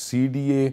CDA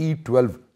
E12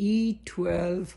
E12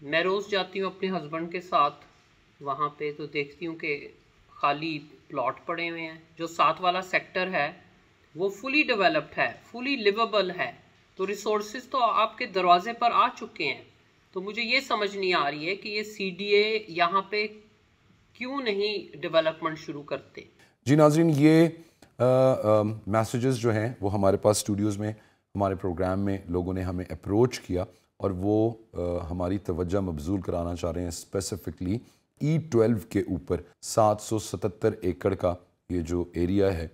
میں روز جاتی ہوں اپنے ہسبینڈ کے ساتھ وہاں پہ، تو دیکھتی ہوں کہ خالی پلاٹ پڑے ہوئے ہیں. جو ساتھ والا سیکٹر ہے وہ فلی ڈیولپڈ ہے، فلی لیویبل ہے، تو ریسورسز تو آپ کے دروازے پر آ چکے ہیں. تو مجھے یہ سمجھ نہیں آ رہی ہے کہ یہ سی ڈی اے یہاں پہ کیوں نہیں ڈیولپمنٹ شروع کرتے. جی ناظرین، یہ میسیجز جو ہیں وہ ہمارے پاس اسٹوڈیوز میں ہمارے پروگرام میں لوگوں نے ہمیں اپروچ کیا اور وہ ہماری توجہ مبذول کرانا چاہ رہے ہیں اسپیسیفکلی E12 کے اوپر. 777 ایکڑ کا یہ جو ایریا ہے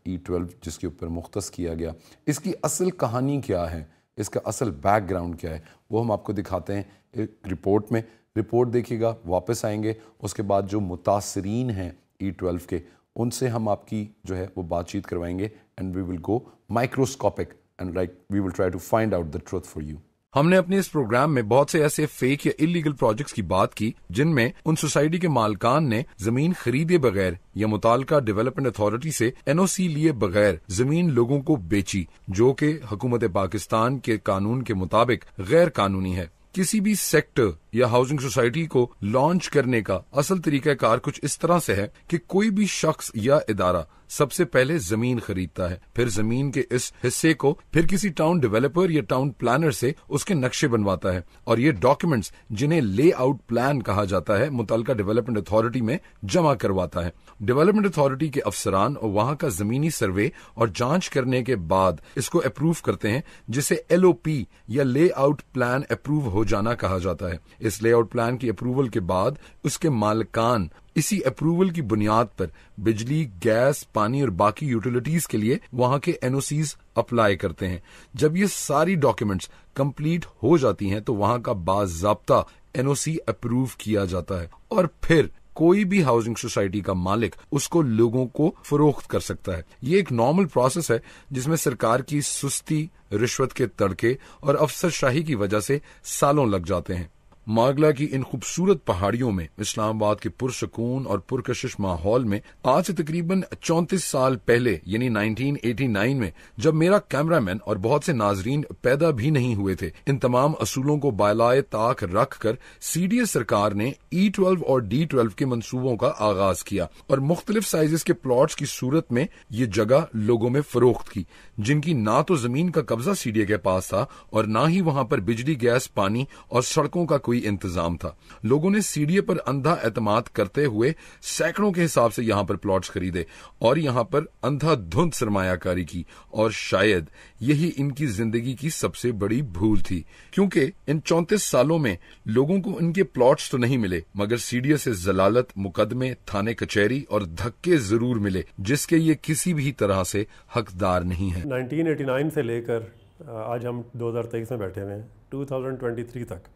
E12 جس کے اوپر مختص کیا گیا، اس کی اصل کہانی کیا ہے، اس کا اصل بیک گراؤنڈ کیا ہے، وہ ہم آپ کو دکھاتے ہیں ایک رپورٹ میں. رپورٹ دیکھیے گا، واپس آئیں گے، اس کے بعد جو متاثرین ہیں E12 کے ان سے ہم آپ کی جو ہے وہ بات چیت کروائیں گے and we will go microscopic and like we will try to find out the truth for you. ہم نے اپنے اس پروگرام میں بہت سے ایسے فیک یا انلیگل پروجیکٹس کی بات کی جن میں ان سوسائٹی کے مالکان نے زمین خریدے بغیر یا متعلقہ ڈیولپمنٹ اتھارٹی سے NOC لیے بغیر زمین لوگوں کو بیچی، جو کہ حکومت پاکستان کے قانون کے مطابق غیر قانونی ہے. کسی بھی سیکٹر یا ہاؤسنگ سوسائٹی کو لانچ کرنے کا اصل طریقہ کار کچھ اس طرح سے ہے کہ کوئی بھی شخص یا ادارہ سب سے پہلے زمین خریدتا ہے، پھر زمین کے اس حصے کو پھر کسی ٹاؤن ڈیولپر یا ٹاؤن پلانر سے اس کے نقشے بنواتا ہے، اور یہ ڈاکیومنٹس جنہیں لے آؤٹ پلان کہا جاتا ہے متعلقہ ڈیولپمنٹ اتھارٹی میں جمع کرواتا ہے. ڈیولپمنٹ اتھارٹی کے افسران اور وہاں کا زمینی سروے اور جانچ کرنے کے بعد اس کو اپروو کرتے ہیں، جسے LOP یا لے آؤٹ پلان اپروو ہو جانا کہا جاتا ہے. اس لے آؤٹ پلان کی اپروول کے بعد اس کے مالکان اسی اپروول کی بنیاد پر بجلی، گیس، پانی اور باقی یوٹیلیٹیز کے لیے وہاں کے NOCs اپلائی کرتے ہیں. جب یہ ساری ڈاکیومنٹس کمپلیٹ ہو جاتی ہیں تو وہاں کا باضابطہ NOC اپروو کیا جاتا ہے، اور پھر کوئی بھی ہاؤسنگ سوسائٹی کا مالک اس کو لوگوں کو فروخت کر سکتا ہے. یہ ایک نارمل پروسیس ہے جس میں سرکار کی سستی، رشوت کے تڑکے اور افسر شاہی کی وجہ سے سالوں لگ جاتے ہیں. ماگلا کی ان خوبصورت پہاڑیوں میں اسلام آباد کے پرسکون اور پرکشش ماحول میں آج سے تقریباً 34 سال پہلے یعنی 1989 میں جب میرا کیمرہ مین اور بہت سے ناظرین پیدا بھی نہیں ہوئے تھے، ان تمام اصولوں کو بالائے طاق رکھ کر CDA سرکار نے E12 اور D12 کے منصوبوں کا آغاز کیا اور مختلف سائزز کے پلاٹس کی صورت میں یہ جگہ لوگوں میں فروخت کی، جن کی نہ تو زمین کا قبضہ CDA کے پاس تھا اور نہ ہی وہاں پر بجلی، گیس، پانی اور سڑکوں کا کوئی انتظام تھا. لوگوں نے CDA پر اندھا اعتماد کرتے ہوئے سینکڑوں کے حساب سے یہاں پر پلاٹس خریدے اور یہاں پر اندھا دھند سرمایہ کاری کی، اور شاید یہی ان کی زندگی کی سب سے بڑی بھول تھی، کیونکہ ان 34 سالوں میں لوگوں کو ان کے پلاٹس تو نہیں ملے مگر CDA سے ضلالت، مقدمے، تھانے کچہری اور دھکے ضرور ملے جس کے یہ کسی بھی طرح سے حقدار نہیں ہے. 1989 سے لے کر آج ہم 2023 میں بیٹھے ہوئے ہیں 2023 تک،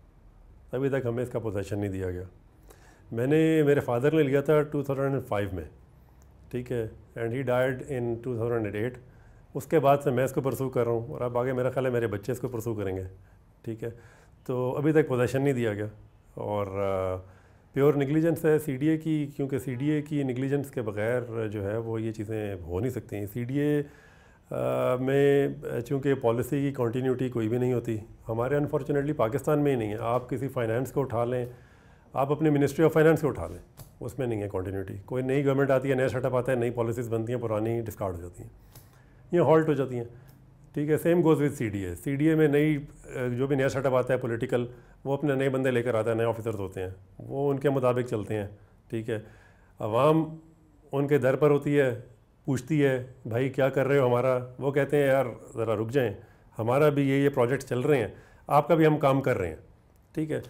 ابھی تک ہمیں اس کا پوزیشن نہیں دیا گیا. میرے فادر نے لیا تھا 2005 میں، ٹھیک ہے، اینڈ ہی ڈائڈ ان 2008. اس کے بعد سے میں اس کو پرسو کر رہا ہوں اور اب آگے میرا خیال ہے میرے بچے اس کو پرسو کریں گے، ٹھیک ہے. تو ابھی تک پوزیشن نہیں دیا گیا اور پیور نگلیجنس ہے CDA کی، کیونکہ CDA کی نگلیجنس کے بغیر جو ہے وہ یہ چیزیں ہو نہیں سکتی. CDA میں چونکہ پالیسی کی کنٹینیوٹی کوئی بھی نہیں ہوتی، ہمارے انفارچونیٹلی پاکستان میں ہی نہیں ہے. آپ کسی فائنانس کو اٹھا لیں، آپ اپنے منسٹری آف فائنانس کو اٹھا لیں، اس میں نہیں ہے کنٹینیوٹی. کوئی نئی گورنمنٹ آتی ہے، نیا سیٹ اپ آتا ہے، نئی پالیسیز بنتی ہیں، پرانی ڈسکارڈ ہو جاتی ہیں یا ہالٹ ہو جاتی ہیں، ٹھیک ہے. سیم گوز وتھ CDA میں نئی جو بھی نیا سیٹ اپ آتا ہے پولیٹیکل، وہ اپنے نئے بندے لے کر آتا ہے، نئے آفیسرز ہوتے ہیں، وہ ان کے مطابق چلتے ہیں، ٹھیک ہے. عوام ان کے در پر ہوتی ہے، پوچھتی ہے بھائی کیا کر رہے ہو ہمارا، وہ کہتے ہیں یار ذرا رک جائیں، ہمارا بھی یہ پروجیکٹ چل رہے ہیں، آپ کا بھی ہم کام کر رہے ہیں، ٹھیک ہے.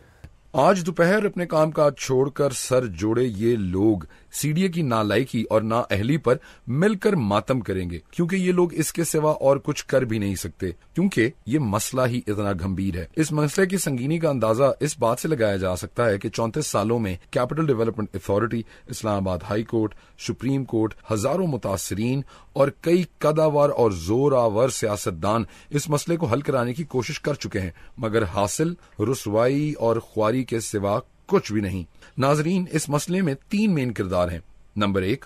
آج دوپہر اپنے کام کاج چھوڑ کر سر جوڑے یہ لوگ CDA کی نالائکی اور نااہلی پر مل کر ماتم کریں گے، کیونکہ یہ لوگ اس کے سوا اور کچھ کر بھی نہیں سکتے، کیونکہ یہ مسئلہ ہی اتنا گمبھیر ہے. اس مسئلے کی سنگینی کا اندازہ اس بات سے لگایا جا سکتا ہے کہ 34 سالوں میں کیپٹل ڈیولپمنٹ اتھارٹی، اسلام آباد ہائی کورٹ، سپریم کورٹ، ہزاروں متاثرین اور کئی قداور اور زور آور سیاستدان اس مسئلے کو حل کرانے کی کوشش کر چکے ہیں، مگر حاصل رسوائی اور خواری کے سوا کچھ بھی نہیں. ناظرین، اس مسئلے میں 3 مین کردار ہیں. Number 1،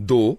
2,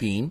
3,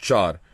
4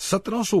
1,700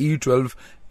E12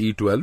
E12,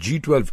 G12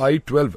I12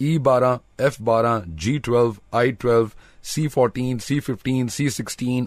E12, F12, G12, I12, C14, C15, C16,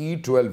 E12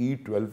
E12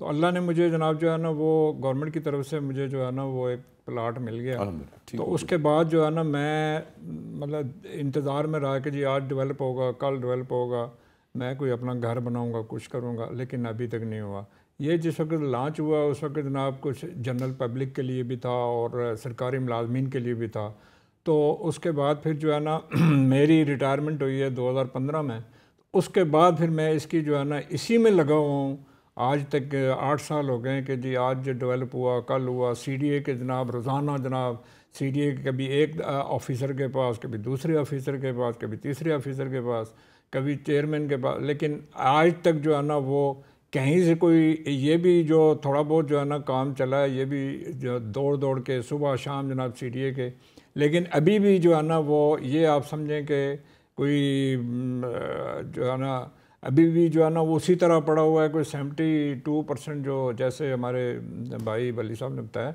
تو اللہ نے مجھے جناب جو ہے نا وہ گورنمنٹ کی طرف سے مجھے جو ہے نا وہ ایک پلاٹ مل گیا. تو اس کے بعد جو ہے نا میں مطلب انتظار میں رہا کہ جی آج ڈیولپ ہوگا, کل ڈیولپ ہوگا, میں کوئی اپنا گھر بناؤں گا, کچھ کروں گا, لیکن ابھی تک نہیں ہوا. یہ جس وقت لانچ ہوا اس وقت جناب کچھ جنرل پبلک کے لیے بھی تھا اور سرکاری ملازمین کے لیے بھی تھا. تو اس کے بعد پھر جو ہے نا میری ریٹائرمنٹ ہوئی ہے 2015 میں. اس کے بعد پھر میں اس کی جو ہے نا اسی میں لگا ہوا ہوں. آج تک 8 سال ہو گئے ہیں کہ جی آج ڈیولپ ہوا, کل ہوا. سی ڈی اے کے جناب روزانہ جناب سی ڈی اے کے کبھی ایک آفیسر کے پاس, کبھی دوسرے آفیسر کے پاس, کبھی تیسرے آفیسر کے پاس, کبھی چیئرمین کے پاس, لیکن آج تک جو ہے نا وہ کہیں سے کوئی یہ بھی جو تھوڑا بہت جو ہے نا کام چلا ہے یہ بھی جو دوڑ کے صبح شام جناب سی ڈی اے کے, لیکن ابھی بھی جو ہے نا وہ یہ آپ سمجھیں کہ کوئی جو ہے نا ابھی بھی جو ہے نا وہ اسی طرح پڑا ہوا ہے. کوئی 72% جو جیسے ہمارے بھائی ولی صاحب نے بتایا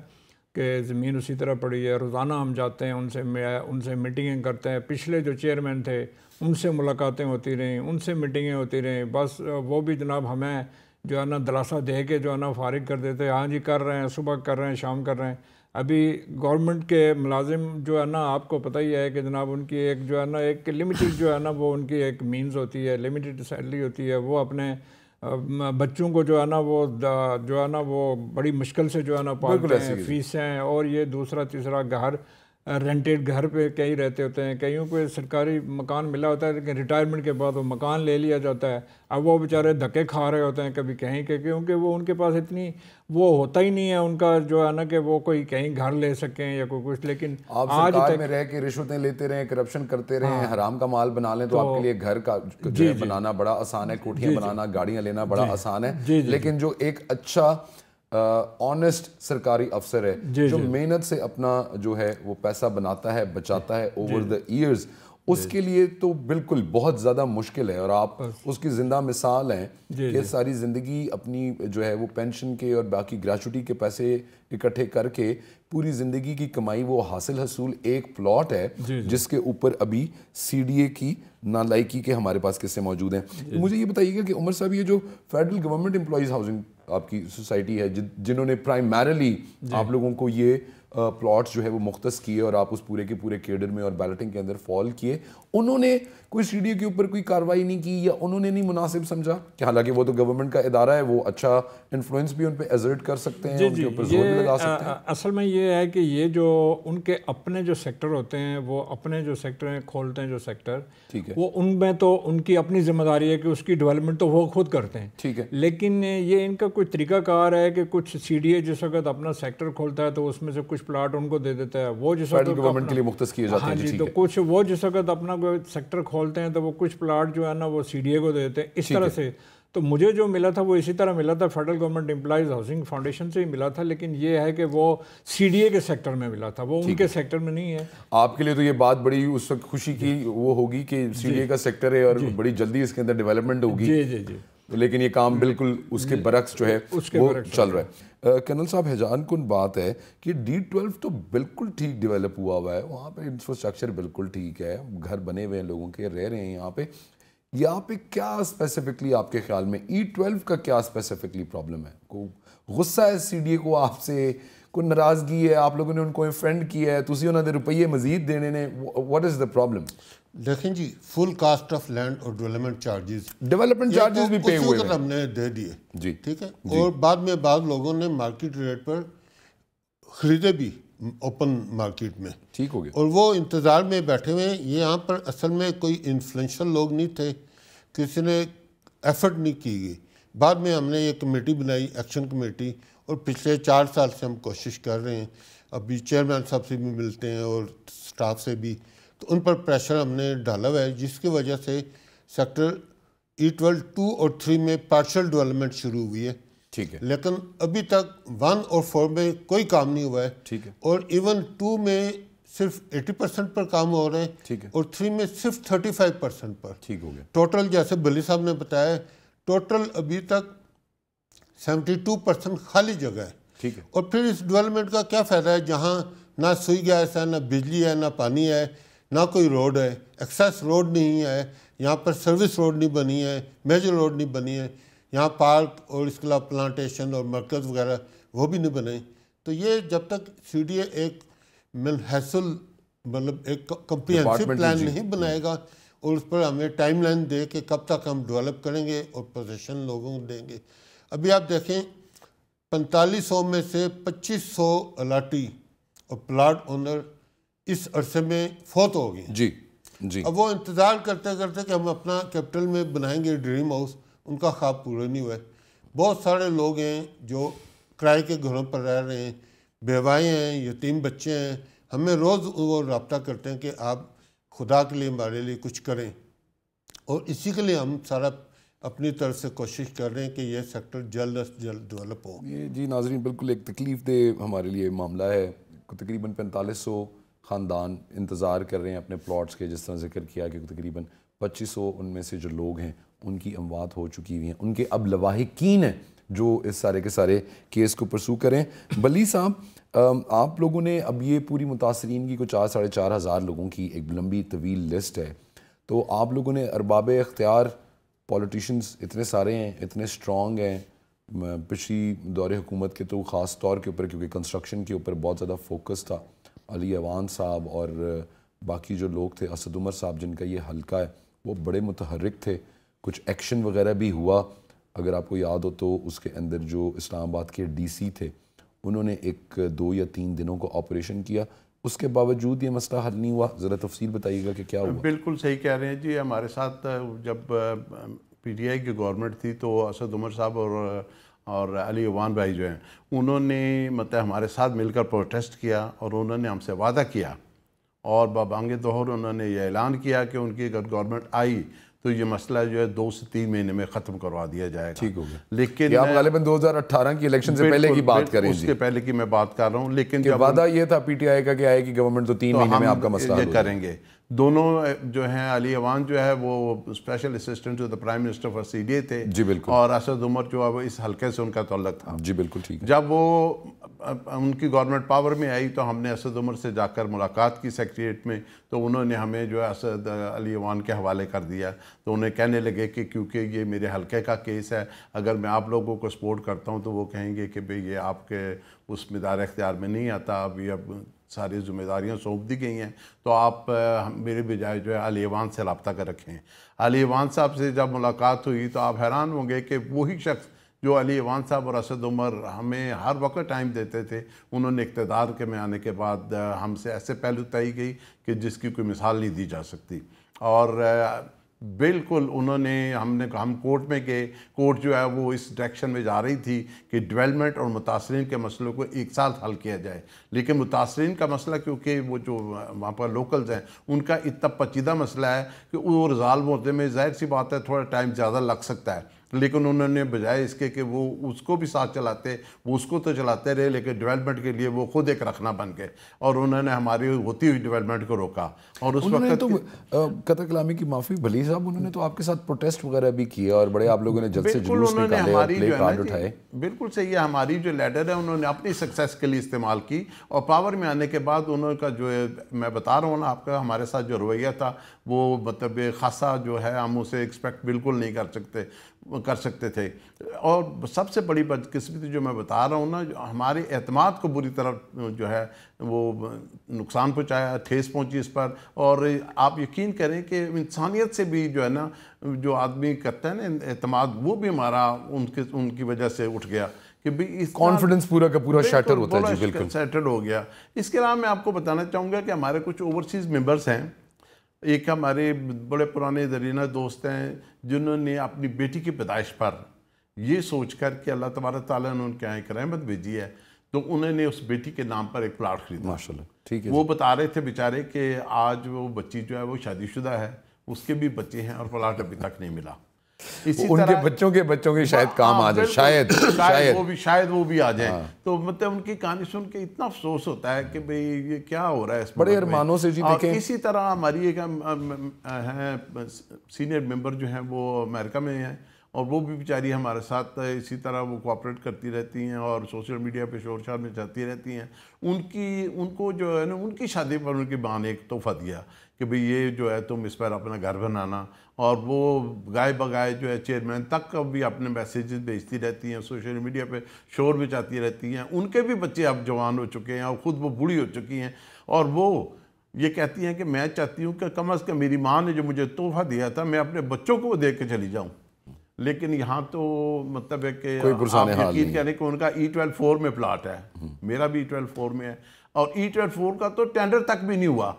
کہ زمین اسی طرح پڑی ہے. روزانہ ہم جاتے ہیں ان سے میٹنگیں کرتے ہیں. پچھلے جو چیئرمین تھے ان سے ملاقاتیں ہوتی رہیں, ان سے میٹنگیں ہوتی رہیں. بس وہ بھی جناب ہمیں جو ہے نا دلاسا دے کے جو ہے نا فارغ کر دیتے, ہاں جی کر رہے ہیں, صبح کر رہے ہیں, شام کر رہے ہیں. ابھی گورنمنٹ کے ملازم جو ہے نا آپ کو پتہ ہی ہے کہ جناب ان کی ایک جو ہے نا ایک لمیٹڈ جو ہے نا وہ ان کی ایک مینز ہوتی ہے, لمیٹڈ سیلری ہوتی ہے. وہ اپنے بچوں کو جو ہے نا وہ جو ہے نا وہ بڑی مشکل سے جو ہے نا پالتے ہیں, فیسیں اور یہ دوسرا تیسرا گھر رینٹیڈ گھر پہ کئی رہتے ہوتے ہیں. کئیوں کو سرکاری مکان ملا ہوتا ہے لیکن ریٹائرمنٹ کے بعد وہ مکان لے لیا جاتا ہے. اب وہ بیچارے دھکے کھا رہے ہوتے ہیں کبھی کہیں کہ کیونکہ وہ ان کے پاس اتنی وہ ہوتا ہی نہیں ہے ان کا جو ہے نا کہ وہ کوئی کہیں گھر لے سکیں یا کوئی کچھ. لیکن آپ سرکار میں رہ کے رشوتیں لیتے رہیں, کرپشن کرتے رہیں, حرام کا مال بنا لیں تو آپ کے لیے گھر کا بنانا بڑا آسان ہے, کوٹھیاں بنانا, گاڑیاں لینا بڑا آسان ہے. لیکن جو ایک اچھا آنیسٹ سرکاری افسر ہے جو محنت سے اپنا جو ہے وہ پیسہ بناتا ہے, بچاتا ہے اوور دا ایئرز, اس کے لیے تو بالکل بہت زیادہ مشکل ہے. اور آپ اس کی زندہ مثال ہیں کہ ساری زندگی اپنی جو ہے وہ پینشن کے اور باقی گریچوٹی کے پیسے اکٹھے کر کے پوری زندگی کی کمائی وہ حاصل ایک پلاٹ ہے جس کے اوپر ابھی سی ڈی اے کی نالائکی کے ہمارے پاس قصے موجود ہیں. مجھے یہ بتائیے گا کہ عمر صاحب یہ جو فیڈرل گورنمنٹ امپلائیز ہاؤسنگ آپ کی سوسائٹی ہے جنہوں نے پرائمریلی آپ لوگوں کو یہ پلاٹس جو ہے وہ مختص کیے اور آپ اس پورے کے پورے کیڈر میں اور بیلٹنگ کے اندر فال کیے, انہوں نے کوئی سی ڈی اے کے اوپر کوئی کارروائی نہیں کی یا انہوں نے نہیں مناسب سمجھا کہ حالانکہ وہ تو گورنمنٹ کا ادارہ ہے, وہ اچھا انفلوئنس بھی ان پہ ایزرٹ کر سکتے ہیں, ان کے اوپر زور بھی لگا سکتے ہیں. اصل میں یہ ہے کہ یہ جو ان کے اپنے جو سیکٹر ہوتے ہیں وہ اپنے جو سیکٹر ہیں کھولتے ہیں جو سیکٹر, وہ ان میں تو ان کی اپنی ذمہ داری ہے کہ اس کی ڈیولپمنٹ تو وہ خود کرتے ہیں. ٹھیک ہے, لیکن یہ ان کا کوئی طریقہ کار ہے کہ کچھ سی ڈی اے جس وقت اپنا سیکٹر کھولتا ہے تو اس میں سے کچھ پلاٹ ان کو دے دیتا ہے, وہ جس وقت گورنمنٹ کے لیے مختص کیے جاتے ہیں. جی, تو کچھ وہ جس وقت اپنا کوئی سیکٹر کھولتے ہیں تو وہ کچھ پلاٹ جو ہے نا وہ سی ڈی اے کو دے دیتے ہیں اس طرح سے. تو مجھے جو ملا تھا وہ اسی طرح ملا تھا, federal government employees housing foundation سے ہی ملا تھا, لیکن یہ ہے کہ وہ سی ڈی اے کے سیکٹر میں ملا تھا, وہ ان کے سیکٹر میں نہیں ہے. آپ کے لیے تو یہ بات بڑی اس وقت خوشی کی وہ ہوگی کہ سی ڈی اے کا سیکٹر ہے اور بڑی جلدی اس کے اندر ڈیولپمنٹ ہوگی. لیکن یہ کام بالکل اس کے برعکس جو ہے وہ چل رہا ہے. کرنل صاحب حیران کن بات ہے کہ D12 تو بالکل ٹھیک ڈیولپ ہوا ہے, وہاں پہ انفراسٹرکچر بالکل ٹھیک ہے, گھر بنے ہوئے ہیں لوگوں کے, رہ رہے ہیں یہاں پہ کیا اسپیسیفکلی آپ کے خیال میں E12 کا کیا اسپیسیفکلی پرابلم ہے؟ کوئی غصہ ہے سی ڈی اے کو آپ سے, کوئی ناراضگی ہے, آپ لوگوں نے ان کو انفرینڈ کیا ہے, تسی انہوں نے روپیے مزید دینے نے, واٹ از دا پرابلم؟ دیکھیں جی, فل کاسٹ آف لینڈ اور ڈیولپمنٹ چارجز بھی پے ہوئے ہیں, ہم نے دے دیے جی, ٹھیک ہے. اور بعد میں بعض لوگوں نے مارکیٹ ریٹ پر خریدے بھی اوپن مارکیٹ میں, ٹھیک ہو گیا, اور وہ انتظار میں بیٹھے ہوئے ہیں. یہ یہاں پر اصل میں کوئی انفلوئنشل لوگ نہیں تھے, کسی نے ایفرٹ نہیں کی گئی. بعد میں ہم نے یہ کمیٹی بنائی, ایکشن کمیٹی, اور پچھلے 4 سال سے ہم کوشش کر رہے ہیں. ابھی چیئرمین صاحب سے بھی ملتے ہیں اور سٹاف سے بھی, تو ان پر پریشر ہم نے ڈالا ہوا ہے, جس کی وجہ سے سیکٹر E12 2 اور 3 میں پارشل ڈیولپمنٹ شروع ہوئی ہے. ٹھیک ہے, لیکن ابھی تک 1 اور 4 میں کوئی کام نہیں ہوا ہے. ٹھیک ہے, اور ایون 2 میں صرف 80% پر کام ہو رہے ہیں, ٹھیک ہے, اور 3 میں صرف 35% پر. ٹھیک ہو گیا. ٹوٹل جیسے بلی صاحب نے بتایا, ٹوٹل ابھی تک 72% خالی جگہ ہے. ٹھیک ہے, اور پھر اس ڈیولپمنٹ کا کیا فائدہ ہے جہاں نہ سوئی گیس ہے, نہ بجلی ہے, نہ پانی ہے, نہ کوئی روڈ ہے, ایکسیس روڈ نہیں ہے, یہاں پر سروس روڈ نہیں بنی ہے, میجر روڈ نہیں بنی ہے, یہاں پارک اور اس کے علاوہ پلانٹیشن اور مرکز وغیرہ وہ بھی نہیں بنے. تو یہ جب تک CDA ایک منحصل مطلب ایک کمپریہنسو پلان نہیں بنائے گا اور اس پر ہمیں ٹائم لائن دے کہ کب تک ہم ڈیولپ کریں گے اور پوزیشن لوگوں کو دیں گے. ابھی آپ دیکھیں 4500 میں سے 2500 الاٹی اور پلاٹ اونر اس عرصے میں فوت ہو گئے. جی. اب وہ انتظار کرتے کرتے کہ ہم اپنا کیپٹل میں بنائیں گے ڈریم ہاؤس، ان کا خواب پورا نہیں ہوا ہے. بہت سارے لوگ ہیں جو کرائے کے گھروں پر رہ رہے ہیں، بیوائیں ہیں، یتیم بچے ہیں. ہمیں روز وہ رابطہ کرتے ہیں کہ آپ خدا کے لیے ہمارے لیے کچھ کریں، اور اسی کے لیے ہم سارا اپنی طرف سے کوشش کر رہے ہیں کہ یہ سیکٹر جلد از جلد ڈیولپ ہو. یہ جی ناظرین بالکل ایک تکلیف دہ ہمارے لیے معاملہ ہے. تقریباً 4500 خاندان انتظار کر رہے ہیں اپنے پلاٹس کے. جس طرح ذکر کیا کہ تقریباً 2500 ان میں سے جو لوگ ہیں ان کی اموات ہو چکی ہوئی ہیں. ان کے اب لواحقین ہیں جو اس سارے کے سارے کیس کو پرسو کریں. بلی صاحب، آپ لوگوں نے اب یہ پوری متاثرین کی کچھ 4,500 ہزار لوگوں کی ایک لمبی طویل لسٹ ہے. تو آپ لوگوں نے ارباب اختیار پولیٹیشنز اتنے سارے ہیں، اتنے سٹرونگ ہیں. پچھلی دور حکومت کے تو خاص طور کے اوپر کیونکہ کنسٹرکشن کے اوپر بہت زیادہ فوکس تھا. علی ایوان صاحب اور باقی جو لوگ تھے، اسد عمر صاحب جن کا یہ حلقہ ہے، وہ بڑے متحرک تھے. کچھ ایکشن وغیرہ بھی ہوا. اگر آپ کو یاد ہو تو اس کے اندر جو اسلام آباد کے DC تھے انہوں نے 1 2 یا 3 دنوں کو آپریشن کیا. اس کے باوجود یہ مسئلہ حل نہیں ہوا. ذرا تفصیل بتائیے گا کہ کیا ہوا. بالکل صحیح کہہ رہے ہیں جی. ہمارے ساتھ جب PTI کی گورنمنٹ تھی تو اسد عمر صاحب اور علی ایوان بھائی جو ہیں انہوں نے مطلب ہمارے ساتھ مل کر پروٹیسٹ کیا، اور انہوں نے ہم سے وعدہ کیا اور بابانگ ظہور انہوں نے یہ اعلان کیا کہ ان کی اگر گورنمنٹ آئی تو یہ مسئلہ جو ہے 2 سے 3 مہینے میں ختم کروا دیا جائے گا. ٹھیک ہو گیا. لیکن آپ غالباً 2018 کی الیکشن سے پہلے کی بات کریں. اس کے پہلے کی میں بات کر رہا ہوں. لیکن جب وعدہ یہ تھا PTI کا کہ آئے گی گورنمنٹ تو 3 مہینے میں آپ کا مسئلہ یہ کریں گے. دونوں جو ہیں علی ایوان جو ہے وہ special assistant to the prime minister for CDA تھے. جی بالکل. اور اسد عمر جو ہے وہ اس حلقے سے ان کا تعلق تھا. جی بالکل ٹھیک ہے. جب وہ ان کی گورنمنٹ پاور میں آئی تو ہم نے اسد عمر سے جا کر ملاقات کی سیکریٹریٹ میں. تو انہوں نے ہمیں جو ہے اسد علی ایوان کے حوالے کر دیا. تو انہیں کہنے لگے کہ کیونکہ یہ میرے حلقے کا کیس ہے، اگر میں آپ لوگوں کو سپورٹ کرتا ہوں تو وہ کہیں گے کہ بھئی یہ آپ کے اس مدار اختیار میں نہیں آتا، اب ساری ذمہ داریاں سونپ دی گئی ہیں، تو آپ میرے بجائے جو ہے علی ایوان سے رابطہ کر رکھیں. علی ایوان صاحب سے جب ملاقات ہوئی تو آپ حیران ہوں گے کہ وہی شخص جو علی ایوان صاحب اور اسد عمر ہمیں ہر وقت ٹائم دیتے تھے، انہوں نے اقتدار کے میں آنے کے بعد ہم سے ایسے پہلو طے گئی کہ جس کی کوئی مثال نہیں دی جا سکتی. اور بالکل انہوں نے ہم کورٹ میں گئے. کورٹ جو ہے وہ اس ڈائریکشن میں جا رہی تھی کہ ڈیولپمنٹ اور متاثرین کے مسئلوں کو ایک ساتھ حل کیا جائے. لیکن متاثرین کا مسئلہ کیونکہ وہ جو وہاں پر لوکلز ہیں ان کا اتنا پیچیدہ مسئلہ ہے کہ وہ ریزالو ہونے میں ظاہر سی بات ہے تھوڑا ٹائم زیادہ لگ سکتا ہے. لیکن انہوں نے بجائے اس کے کہ وہ اس کو بھی ساتھ چلاتے، وہ اس کو تو چلاتے رہے، لیکن ڈیولپمنٹ کے لیے وہ خود ایک رکھنا بن گئے اور انہوں نے ہماری ہوتی ہوئی ڈیولپمنٹ کو روکا. اور اس وقت تو قطع کلامی کی معافی بھلی صاحب، انہوں نے تو آپ کے ساتھ پروٹیسٹ وغیرہ بھی کیے اور بڑے آپ لوگوں نے جلد سے جلوس نکالے اور پلے کارڈ اٹھائے. بالکل صحیح ہے. ہماری جو لیڈر ہے انہوں نے اپنی سکسیس کے لیے استعمال کی، اور پاور میں آنے کے بعد انہوں کا جو ہے میں بتا رہا ہوں نا آپ کا، ہمارے ساتھ جو رویہ تھا وہ مطلب خاصا جو ہے ہم اسے ایکسپیکٹ بالکل نہیں کر سکتے تھے. اور سب سے بڑی بدقسمتی جو میں بتا رہا ہوں نا، ہمارے اعتماد کو بری طرح جو ہے وہ نقصان پہنچایا، ٹھیس پہنچی اس پر. اور آپ یقین کریں کہ انسانیت سے بھی جو ہے نا جو آدمی کرتا ہے نا اعتماد، وہ بھی ہمارا ان کی وجہ سے اٹھ گیا کہ کانفیڈنس پورا کا پورا شیٹر ہوتا ہے. جی بالکل شیٹر ہو گیا. اس کے علاوہ میں آپ کو بتانا چاہوں گا کہ ہمارے کچھ اوورسیز ممبرز ہیں. ایک ہمارے بڑے پرانے درینہ دوست ہیں جنہوں نے اپنی بیٹی کی پیدائش پر یہ سوچ کر کہ اللہ تبارک تعالیٰ نے ان کے یہاں ایک رحمت بھیجی ہے، تو انہوں نے اس بیٹی کے نام پر ایک پلاٹ خریدا. ماشاءاللہ. ٹھیک ہے. وہ بتا رہے تھے بیچارے کہ آج وہ بچی جو ہے وہ شادی شدہ ہے، اس کے بھی بچے ہیں اور پلاٹ ابھی تک نہیں ملا. ان کے بچوں کے شاید کام آ جائے، شاید وہ بھی آ جائیں. تو مطلب ان کی کہانی سن کے اتنا افسوس ہوتا ہے کہ بھئی یہ کیا ہو رہا ہے. بڑے ارمانوں سے. جی دیکھیں اسی طرح ہماری ایک سینئر ممبر جو ہیں وہ امریکہ میں ہیں، اور وہ بھی بیچاری ہمارے ساتھ اسی طرح وہ کوآپریٹ کرتی رہتی ہیں اور سوشل میڈیا پہ شور شار میں جاتی رہتی ہیں. ان کو جو ہے نا ان کی شادی پر ان کی ماں نے ایک تحفہ دیا کہ بھئی یہ جو ہے تم اس پر اپنا گھر بنانا, اور وہ گائے بگائے جو ہے چیئرمین تک بھی اپنے میسیجز بھیجتی رہتی ہیں, سوشل میڈیا پہ شور بچاتی رہتی ہیں. ان کے بھی بچے اب جوان ہو چکے ہیں اور خود وہ بوڑھی ہو چکی ہیں, اور وہ یہ کہتی ہیں کہ میں چاہتی ہوں کہ کم از کم میری ماں نے جو مجھے تحفہ دیا تھا میں اپنے بچوں کو دے کے چلی جاؤں. لیکن یہاں تو مطلب ہے کہ آپ یقین کریں کہ ان کا E12-4 میں پلاٹ ہے, میرا بھی E12-4 میں ہے, اور E12-4 کا تو ٹینڈر تک بھی نہیں ہوا,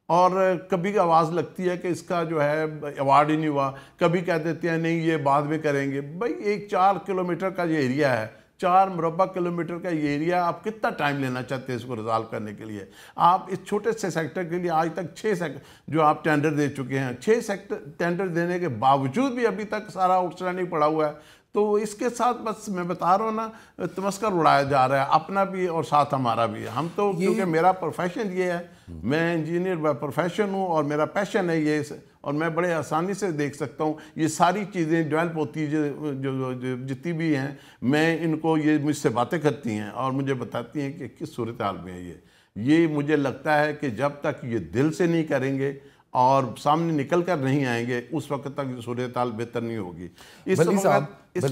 اور کبھی آواز لگتی ہے کہ اس کا جو ہے ایوارڈ ہی نہیں ہوا, کبھی کہہ دیتے ہیں نہیں یہ بعد میں کریں گے. بھائی ایک 4 کلومیٹر کا یہ ایریا ہے, 4 مربع کلومیٹر کا یہ ایریا, آپ کتنا ٹائم لینا چاہتے ہیں اس کو ریزالو کرنے کے لیے؟ آپ اس چھوٹے سے سیکٹر کے لیے آج تک 6 سیکٹر جو آپ ٹینڈر دے چکے ہیں, 6 سیکٹر ٹینڈر دینے کے باوجود بھی ابھی تک سارا آؤٹ اسٹینڈنگ پڑا ہوا ہے. تو اس کے ساتھ بس میں بتا رہا ہوں نا, تمسکر اڑایا جا رہا ہے, اپنا بھی اور ساتھ ہمارا بھی. ہم تو کیونکہ میرا پروفیشن یہ ہے, میں انجینئر بائی پروفیشن ہوں اور میرا پیشن ہے یہ, اور میں بڑے آسانی سے دیکھ سکتا ہوں یہ ساری چیزیں ڈیولپ ہوتی جو جتنی بھی ہیں, میں ان کو یہ مجھ سے باتیں کرتی ہیں اور مجھے بتاتی ہیں کہ کس صورتحال میں ہے یہ مجھے لگتا ہے کہ جب تک یہ دل سے نہیں کریں گے اور سامنے نکل کر نہیں آئیں گے اس وقت تک صورتحال بہتر نہیں ہوگی. بلی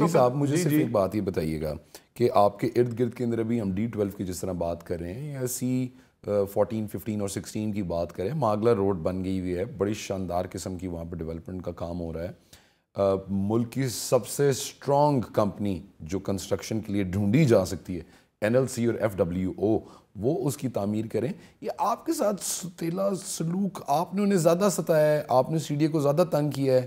صاحب مجھے صرف ایک بات یہ بتائیے گا کہ آپ کے ارد گرد کے اندر ابھی ہم D12 کی جس طرح بات کر رہے ہیں یا C14, 15 اور 16 کی بات کریں, ماگلا روڈ بن گئی ہوئی ہے, بڑی شاندار قسم کی وہاں پہ ڈیولپمنٹ کا کام ہو رہا ہے. ملک کی سب سے اسٹرانگ کمپنی جو کنسٹرکشن کے لیے ڈھونڈی جا سکتی ہے NLC اور FWO, وہ اس کی تعمیر کریں. یہ آپ کے ساتھ ستیلا سلوک, آپ نے انہیں زیادہ ستایا ہے, آپ نے CDA کو زیادہ تنگ کیا ہے؟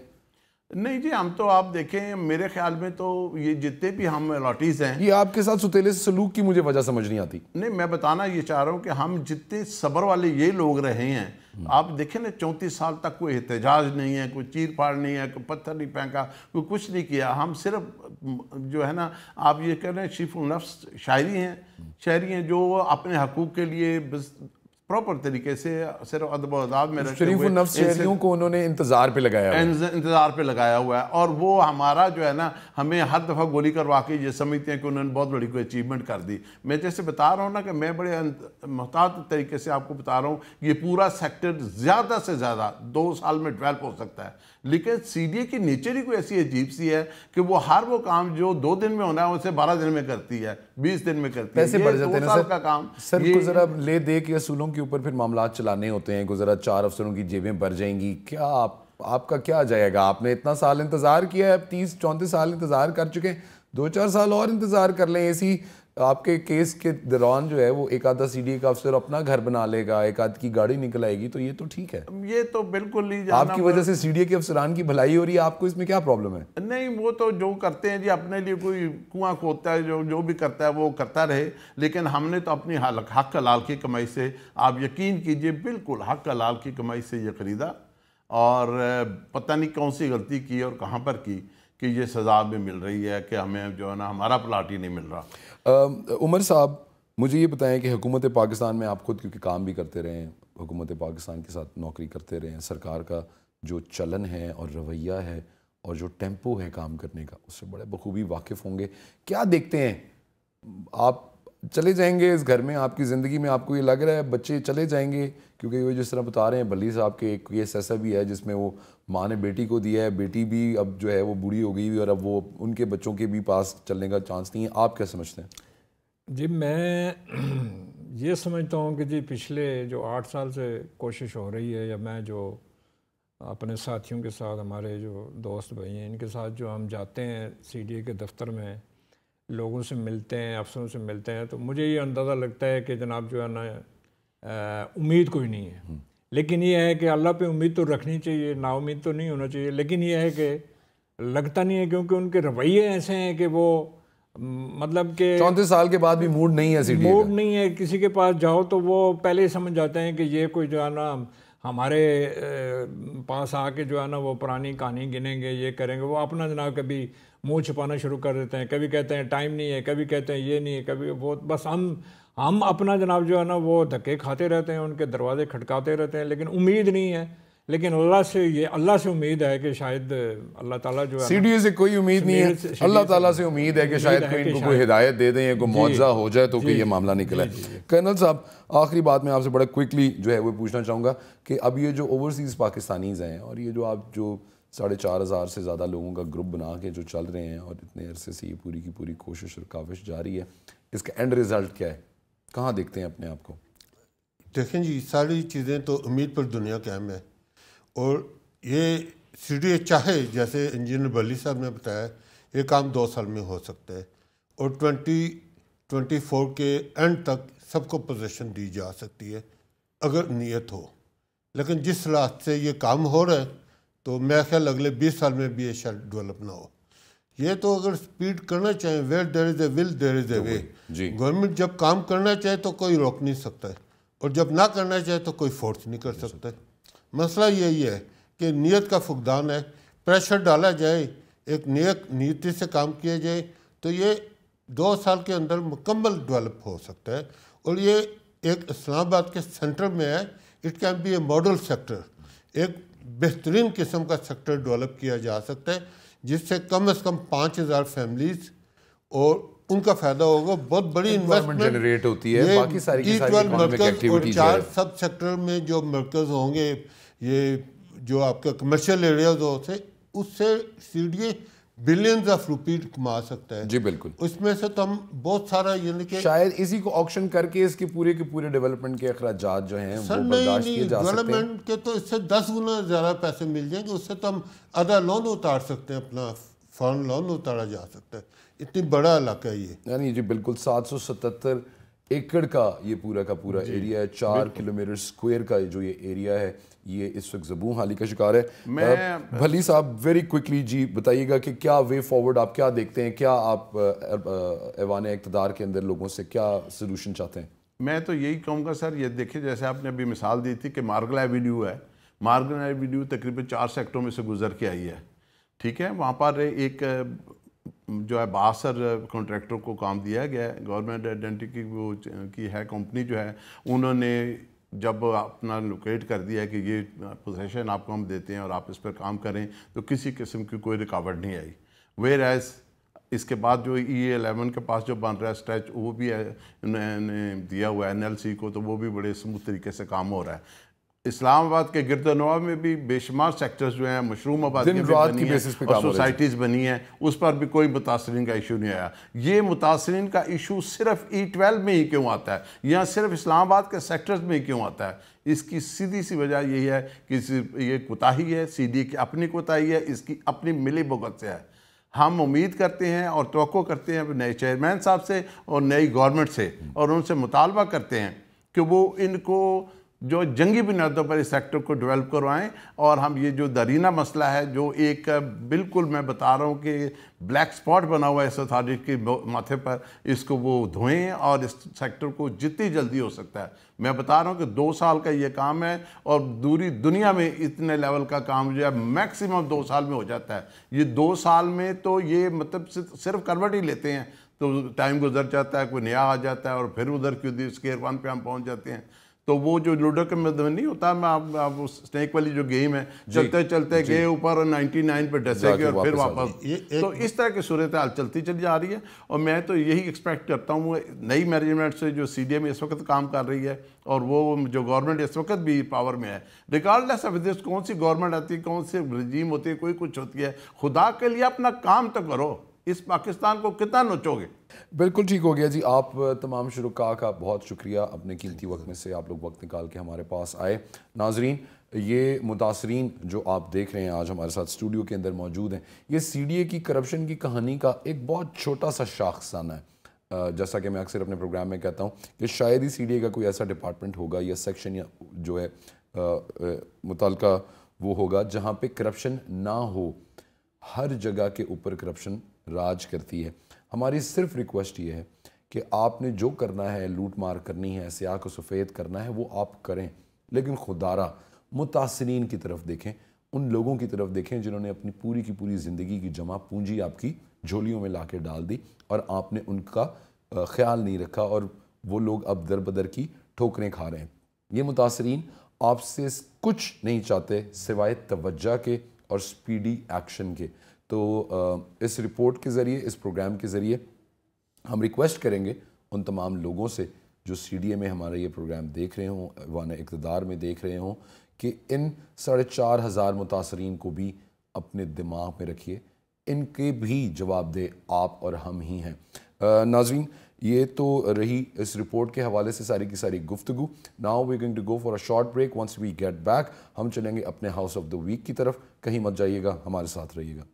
نہیں جی, ہم تو آپ دیکھیں میرے خیال میں تو یہ جتنے بھی ہم الاٹیز ہیں, یہ آپ کے ساتھ ستیلے سلوک کی مجھے وجہ سمجھ نہیں آتی. نہیں, میں بتانا یہ چاہ رہا ہوں کہ ہم جتنے صبر والے یہ لوگ رہے ہیں, آپ دیکھیں نا 34 سال تک کوئی احتجاج نہیں ہے, کوئی چیر پھاڑ نہیں ہے, کوئی پتھر نہیں پھینکا, کوئی کچھ نہیں کیا. ہم صرف جو ہے نا آپ یہ کہہ رہے ہیں شریف النفس شاعری ہیں جو اپنے حقوق کے لیے پراپر طریقے سے صرف ادب و آداب میں رکھتے شریف النفس شہریوں کو انہوں نے انتظار پہ لگایا ہوا ہے, اور وہ ہمارا جو ہے نا ہمیں ہر دفعہ گولی کروا کے یہ سمجھتے ہیں کہ انہوں نے بہت بڑی کوئی اچیومنٹ کر دی. میں جیسے بتا رہا ہوں نا کہ میں بڑے محتاط طریقے سے آپ کو بتا رہا ہوں, یہ پورا سیکٹر زیادہ سے زیادہ 2 سال میں ڈیولپ ہو سکتا ہے, لیکن CDA کی نیچر ہی کوئی ایسی عجیب سی ہے کہ وہ ہر وہ کام جو 2 دن میں ہونا ہے اسے 12 دن میں کرتی ہے, 20 دن میں کرتی ہے. پیسے بڑھ جاتے ہیں 2 سال کا کام سر کو ذرا لے دے کے اصولوں کے اوپر پھر معاملات چلانے ہوتے ہیں, گزرا 4 افسروں کی جیبیں بھر جائیں گی. کیا آپ کا کیا جائے گا؟ آپ نے اتنا سال انتظار کیا ہے, 30-34 سال انتظار کر چکے ہیں, 2-4 سال اور انتظار کر لیں. ایسی آپ کے کیس کے دوران جو ہے وہ ایک آدھا CDA کا افسر اپنا گھر بنا لے گا, ایک آدھ کی گاڑی نکل آئے گی, تو یہ تو ٹھیک ہے. یہ تو بالکل نہیں, آپ کی وجہ سے CDA کے افسران کی بھلائی ہو رہی ہے, آپ کو اس میں کیا پرابلم ہے؟ نہیں, وہ تو جو کرتے ہیں جی اپنے لیے, کوئی کنواں کھودتا ہے جو بھی کرتا ہے وہ کرتا رہے, لیکن ہم نے تو اپنی حق حلال کی کمائی سے, آپ یقین کیجئے بالکل حق حلال کی کمائی سے یہ خریدا, اور پتہ نہیں کون سی غلطی کی اور کہاں پر کی کہ یہ سزا بھی مل رہی ہے کہ ہمیں جو ہے نا ہمارا پلاٹ ہی نہیں مل رہا. عمر صاحب مجھے یہ بتائیں کہ حکومت پاکستان میں آپ خود کیونکہ کام بھی کرتے رہے ہیں, حکومت پاکستان کے ساتھ نوکری کرتے رہے ہیں, سرکار کا جو چلن ہے اور رویہ ہے اور جو ٹیمپو ہے کام کرنے کا, اس سے بڑے بخوبی واقف ہوں گے. کیا دیکھتے ہیں آپ؟ چلے جائیں گے اس گھر میں, آپ کی زندگی میں آپ کو یہ لگ رہا ہے بچے چلے جائیں گے؟ کیونکہ وہ جس طرح بتا رہے ہیں بلی صاحب کے ایک کیس ایسا بھی ہے جس میں وہ ماں نے بیٹی کو دیا ہے, بیٹی بھی اب جو ہے وہ بوڑھی ہو گئی ہوئی اور اب وہ ان کے بچوں کے بھی پاس چلنے کا چانس نہیں ہے. آپ کیا سمجھتے ہیں؟ جی میں یہ سمجھتا ہوں کہ جی پچھلے جو 8 سال سے کوشش ہو رہی ہے, یا میں جو اپنے ساتھیوں کے ساتھ, ہمارے جو دوست بھائی ہیں ان کے ساتھ جو ہم جاتے ہیں CDA کے دفتر میں, لوگوں سے ملتے ہیں, افسروں سے ملتے ہیں, تو مجھے یہ اندازہ لگتا ہے کہ جناب جو ہے نا امید کوئی نہیں ہے. لیکن یہ ہے کہ اللہ پہ امید تو رکھنی چاہیے, نا امید تو نہیں ہونا چاہیے. لیکن یہ ہے کہ لگتا نہیں ہے, کیونکہ ان کے رویے ایسے ہیں کہ وہ مطلب کہ 34 سال کے بعد بھی موڈ نہیں ہے CDA کا, موڈ نہیں ہے. کسی کے پاس جاؤ تو وہ پہلے ہی سمجھ جاتے ہیں کہ یہ کوئی جو ہے نا ہمارے پاس آ کے جو ہے نا وہ پرانی کہانی گنیں گے, یہ کریں گے. وہ اپنا جناب کبھی منہ چھپانا شروع کر دیتے ہیں, کبھی کہتے ہیں ٹائم نہیں ہے, کبھی کہتے ہیں یہ نہیں ہے, کبھی وہ, بس ہم اپنا جناب جو ہے نا وہ دھکے کھاتے رہتے ہیں, ان کے دروازے کھٹکاتے رہتے ہیں, لیکن امید نہیں ہے. لیکن اللہ سے امید ہے کہ شاید اللہ تعالیٰ جو ہے CDA سے کوئی امید نہیں ہے, اللہ تعالیٰ سے امید ہے کہ شاید کوئی ان کو کوئی ہدایت دے دیں یا کوئی معجزہ ہو جائے تو کہ یہ معاملہ نکل آئے. کرنل صاحب, آخری بات میں آپ سے بڑا کوئکلی جو ہے وہ پوچھنا چاہوں گا کہ اب یہ جو اوورسیز پاکستانیز ہیں اور یہ جو آپ جو 4,500 سے زیادہ لوگوں کا گروپ بنا کے جو چل رہے ہیں اور اتنے عرصے سے یہ پوری کی پوری کوشش اور کاوش جاری ہے, اس کا اینڈ رزلٹ کیا ہے, کہاں دیکھتے ہیں اپنے آپ کو؟ دیکھیں جی, ساری چیزیں تو امید پر دنیا قائم ہے, اور یہ CDA چاہے جیسے انجینئر بلی صاحب نے بتایا یہ کام 2 سال میں ہو سکتا ہے, اور 2024 کے اینڈ تک سب کو پوزیشن دی جا سکتی ہے اگر نیت ہو. لیکن جس راستے سے یہ کام ہو رہا ہے تو میں خیال اگلے 20 سال میں بھی یہ شاید ڈیولپ نہ ہو. یہ تو اگر سپیڈ کرنا چاہیں, where there is a will there is a way. Government جب کام کرنا چاہے تو کوئی روک نہیں سکتا ہے, اور جب نہ کرنا چاہے تو کوئی فورس نہیں کر سکتا. مسئلہ یہی ہے کہ نیت کا فقدان ہے, پریشر ڈالا جائے, ایک نیتی سے کام کیا جائے تو یہ 2 سال کے اندر مکمل ڈیولپ ہو سکتا ہے. اور یہ ایک اسلام آباد کے سینٹر میں ہے, it can be a model sector, ایک بہترین قسم کا سیکٹر ڈیولپ کیا جا سکتا ہے جس سے کم از کم 5,000 فیملیز اور ان کا فائدہ ہوگا. بہت بڑی انویسٹمنٹ جنریٹ ہوتی ہے, باقی ساری کی ساری اکنامک ایکٹیویٹیز اور 4 سب سیکٹر میں جو مرکز ہوں گے, یہ جو آپ کا کمرشل ایریاز ہوتے اس سے CDA بلینز آف روپی کما سکتا ہے. جی بالکل, اس میں سے تو ہم بہت سارا یعنی کہ شاید اسی کو آکشن کر کے اس کے پورے ڈیولپمنٹ کے اخراجات جو ہیں وہ برداشت کیے جا سکتے ہیں. ڈیولپمنٹ کے تو اس سے 10 گنا زیادہ پیسے مل جائیں گے, اس سے تو ہم آدھا لون اتار سکتے ہیں, اپنا فارن لون اتارا جا سکتا ہے. اتنی بڑا علاقہ ہے یہ, یعنی جی بالکل 777 ایکڑ کا یہ پورا ایریا ہے, 4 کلومیٹر اسکوائر کا جو یہ ایریا ہے, یہ اس وقت زبوں حالی کا شکار ہے. بھلی صاحب ویری کوئکلی جی بتائیے گا کہ کیا وے فارورڈ آپ کیا دیکھتے ہیں, کیا آپ ایوان اقتدار کے اندر لوگوں سے کیا سلوشن چاہتے ہیں؟ میں تو یہی کہوں گا سر, یہ دیکھیں جیسے آپ نے ابھی مثال دی تھی کہ مارگل ایوینیو ہے, مارگل ایوینیو تقریباً 4 سیکٹروں میں سے گزر کے آئی ہے, ٹھیک ہے. وہاں پر ایک جو ہے 62 کانٹریکٹر کو کام دیا گیا ہے. گورنمنٹ آئیڈینٹی وہ کی ہے کمپنی جو ہے, انہوں نے جب اپنا لوکیٹ کر دیا کہ یہ پوزیشن آپ کو ہم دیتے ہیں اور آپ اس پر کام کریں, تو کسی قسم کی کوئی رکاوٹ نہیں آئی. ویئر ایز اس کے بعد جو E11 کے پاس جو بن رہا ہے اسٹریچ, وہ بھی انہوں نے دیا ہوا ہے NLC کو, تو وہ بھی بڑے سموتھ طریقے سے کام ہو رہا ہے. اسلام آباد کے گرد و نواح میں بھی بے شمار سیکٹرز جو ہیں, مشروم آباد کے بھی بنی ہیں اور سوسائٹیز بنی ہیں, اس پر بھی کوئی متاثرین کا ایشو نہیں آیا. یہ متاثرین کا ایشو صرف E12 میں ہی کیوں آتا ہے, یا صرف اسلام آباد کے سیکٹرز میں ہی کیوں آتا ہے؟ اس کی سیدھی سی وجہ یہی ہے کہ یہ کوتاہی ہے, CDA کی اپنی کوتاہی ہے, اس کی اپنی ملی بھگت سے ہے. ہم امید کرتے ہیں اور توقع کرتے ہیں نئے چیئرمین صاحب سے اور نئی گورنمنٹ سے, اور ان سے مطالبہ کرتے ہیں کہ وہ ان کو جو جنگی بنیادوں پر اس سیکٹر کو ڈیولپ کروائیں, اور ہم یہ جو درینہ مسئلہ ہے جو ایک بالکل میں بتا رہا ہوں کہ بلیک سپاٹ بنا ہوا ہے اس اتھارٹی کے ماتھے پر, اس کو وہ دھوئیں اور اس سیکٹر کو جتنی جلدی ہو سکتا ہے. میں بتا رہا ہوں کہ 2 سال کا یہ کام ہے, اور دوری دنیا میں اتنے لیول کا کام جو ہے میکسیمم 2 سال میں ہو جاتا ہے. یہ 2 سال میں تو یہ مطلب صرف کروٹ ہی لیتے ہیں تو ٹائم گزر جاتا ہے, کوئی نیا آ جاتا ہے اور پھر ادھر کی اسکیئر 1 پہ ہم پہنچ جاتے ہیں. تو وہ جو لوڈو کے مدد میں نہیں ہوتا, میں آپ سنیک والی جو گیم ہے, چلتے چلتے گئے اوپر اور 99 پہ ڈسے گئے اور پھر واپس, تو اس طرح کی صورتحال چلتی چلی جا رہی ہے. اور میں تو یہی ایکسپیکٹ کرتا ہوں نئی مینجمنٹ سے جو CDA میں اس وقت کام کر رہی ہے, اور وہ جو گورنمنٹ اس وقت بھی پاور میں ہے, ریگارڈلیس آف دس کون سی گورنمنٹ آتی ہے, کون سی رجیم ہوتی ہے, کوئی کچھ ہوتی ہے, خدا کے لیے اپنا کام تو کرو. اس پاکستان کو کتنا نوچو گے؟ بالکل ٹھیک ہو گیا جی. آپ تمام شرکاء کا بہت شکریہ, اپنے قیمتی وقت میں سے آپ لوگ وقت نکال کے ہمارے پاس آئے. ناظرین, یہ متاثرین جو آپ دیکھ رہے ہیں آج ہمارے ساتھ اسٹوڈیو کے اندر موجود ہیں, یہ CDA کی کرپشن کی کہانی کا ایک بہت چھوٹا سا شاخسانہ ہے. جیسا کہ میں اکثر اپنے پروگرام میں کہتا ہوں کہ شاید ہی CDA کا کوئی ایسا ڈپارٹمنٹ ہوگا یا سیکشن یا جو ہے متعلقہ وہ ہوگا جہاں پہ کرپشن نہ ہو. ہر جگہ کے اوپر کرپشن راج کرتی ہے. ہماری صرف ریکویسٹ یہ ہے کہ آپ نے جو کرنا ہے, لوٹ مار کرنی ہے, سیاہ کو سفید کرنا ہے, وہ آپ کریں, لیکن خدارہ متاثرین کی طرف دیکھیں, ان لوگوں کی طرف دیکھیں جنہوں نے اپنی پوری کی پوری زندگی کی جمع پونجی آپ کی جھولیوں میں لا کے ڈال دی, اور آپ نے ان کا خیال نہیں رکھا, اور وہ لوگ اب در بدر کی ٹھوکریں کھا رہے ہیں. یہ متاثرین آپ سے کچھ نہیں چاہتے سوائے توجہ کے اور سپیڈی ایکشن کے. تو اس رپورٹ کے ذریعے, اس پروگرام کے ذریعے ہم ریکویسٹ کریں گے ان تمام لوگوں سے جو CDA میں ہمارا یہ پروگرام دیکھ رہے ہوں, ایوان اقتدار میں دیکھ رہے ہوں, کہ ان 4,500 متاثرین کو بھی اپنے دماغ میں رکھیے, ان کے بھی جواب دہ آپ اور ہم ہی ہیں. ناظرین, یہ تو رہی اس رپورٹ کے حوالے سے ساری کی ساری گفتگو. Now we going to go for a short break. Once we get back ہم چلیں گے اپنے ہاؤس آف دا ویک کی طرف. کہیں مت جائیے گا, ہمارے ساتھ رہیے گا.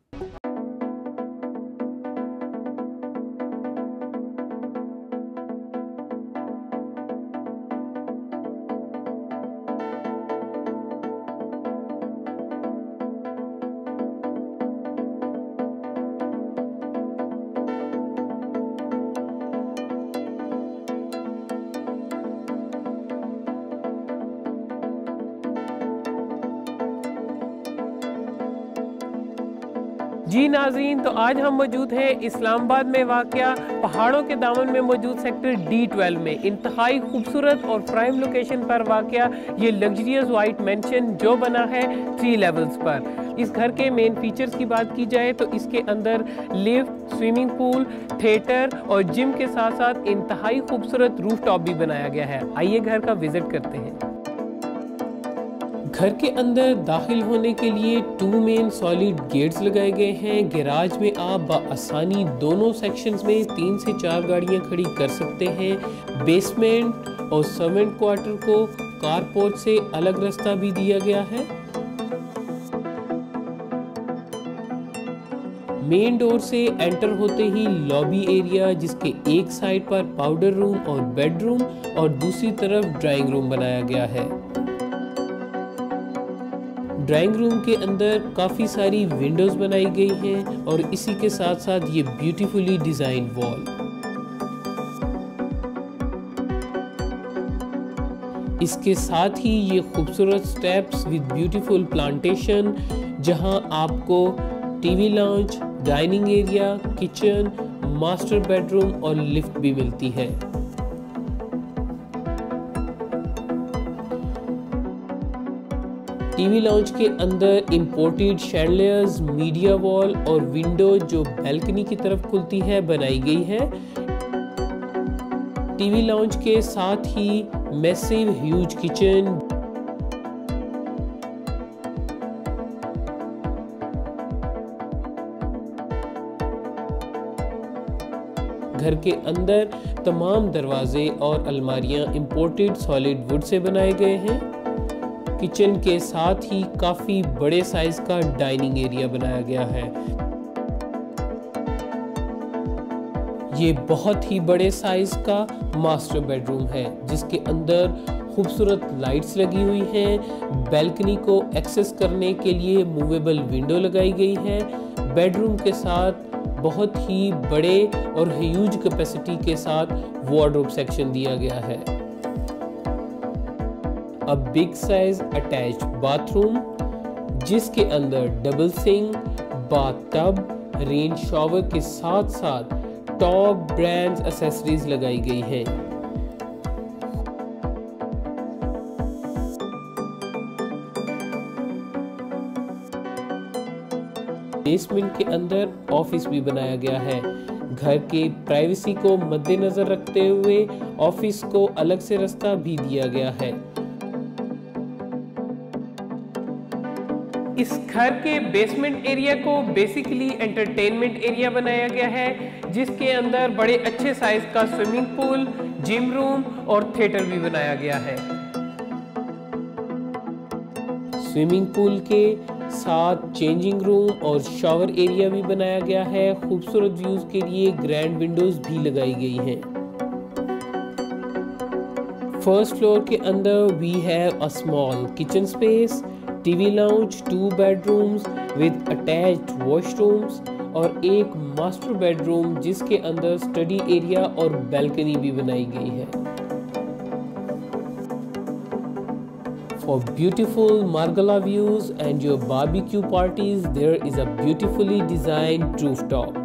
جی ناظرین, تو آج ہم موجود ہیں اسلام آباد میں واقع پہاڑوں کے دامن میں موجود سیکٹر D12 میں. انتہائی خوبصورت اور پرائم لوکیشن پر واقع یہ لگژریس وائٹ مینشن جو بنا ہے 3 لیولز پر. اس گھر کے مین فیچرز کی بات کی جائے تو اس کے اندر لفٹ, سوئمنگ پول, تھیٹر اور جم کے ساتھ ساتھ انتہائی خوبصورت روف ٹاپ بھی بنایا گیا ہے. آئیے گھر کا وزٹ کرتے ہیں. گھر کے اندر داخل ہونے کے لیے 2 مین سالڈ گیٹس لگائے گئے ہیں. گیراج میں آپ بآسانی دونوں سیکشنز میں 3 سے 4 گاڑیاں کھڑی کر سکتے ہیں. بیسمنٹ اور سرونٹ کوارٹر کو کار پورچ سے الگ راستہ بھی دیا گیا ہے. مین ڈور سے انٹر ہوتے ہی لابی ایریا, جس کے ایک سائڈ پر پاؤڈر روم اور بیڈ روم اور دوسری طرف ڈرائنگ روم بنایا گیا ہے. ڈرائنگ روم کے اندر کافی ساری ونڈوز بنائی گئی ہیں اور اسی کے ساتھ ساتھ یہ بیوٹیفلی ڈیزائن وال. اس کے ساتھ ہی یہ خوبصورت سٹیپس ود بیوٹیفل پلانٹیشن, جہاں آپ کو TV lounge, dining area, kitchen, master bedroom اور لفٹ بھی ملتی ہے. ٹی وی لاؤنج کے اندر امپورٹڈ شینڈلیئرز, میڈیا وال اور ونڈو جو بیلکنی کی طرف کھلتی ہے بنائی گئی ہے. ٹی وی لاؤنج کے ساتھ ہی میسیو ہیوج کچن, گھر کے اندر تمام دروازے اور الماریاں امپورٹڈ سالڈ ووڈ سے بنائے گئے ہیں. کچن کے ساتھ ہی کافی بڑے سائز کا ڈائننگ ایریا بنایا گیا ہے. یہ بہت ہی بڑے سائز کا ماسٹر بیڈ روم ہے, جس کے اندر خوبصورت لائٹس لگی ہوئی ہیں. بیلکنی کو ایکسس کرنے کے لیے موویبل ونڈو لگائی گئی ہے. بیڈ روم کے ساتھ بہت ہی بڑے اور ہیوج کیپیسٹی کے ساتھ وارڈروب سیکشن دیا گیا ہے. A big size attached bathroom, جس کے اندر ڈبل سنک, باتھ ٹب, رین شاور کے ساتھ ساتھ ٹاپ برانڈز ایسیسریز لگائی گئی ہیں. بیسمنٹ کے اندر آفس بھی بنایا گیا ہے. گھر کے پرائیویسی کو مد نظر رکھتے ہوئے آفس کو الگ سے راستہ بھی دیا گیا ہے. اس گھر کے بیسمنٹ ایریا کو بیسیکلی انٹرٹینمنٹ ایریا بنایا گیا ہے, جس کے اندر بڑے اچھے سائز کا سوئمنگ پول, جم روم اور تھیٹر بھی بنایا گیا ہے. سوئمنگ پول کے ساتھ چینجنگ روم اور شاور ایریا بھی بنایا گیا ہے. خوبصورت ویوز کے لیے گرینڈ ونڈوز بھی لگائی گئی ہیں. فرسٹ فلور کے اندر we have a small kitchen space, TV lounge, 2 bedrooms with attached washrooms اور ایک ماسٹر بیڈ روم جس کے اندر اسٹڈی ایریا اور بیلکنی بھی بنائی گئی ہے. For beautiful Margala views and your barbecue parties, there is a beautifully designed rooftop.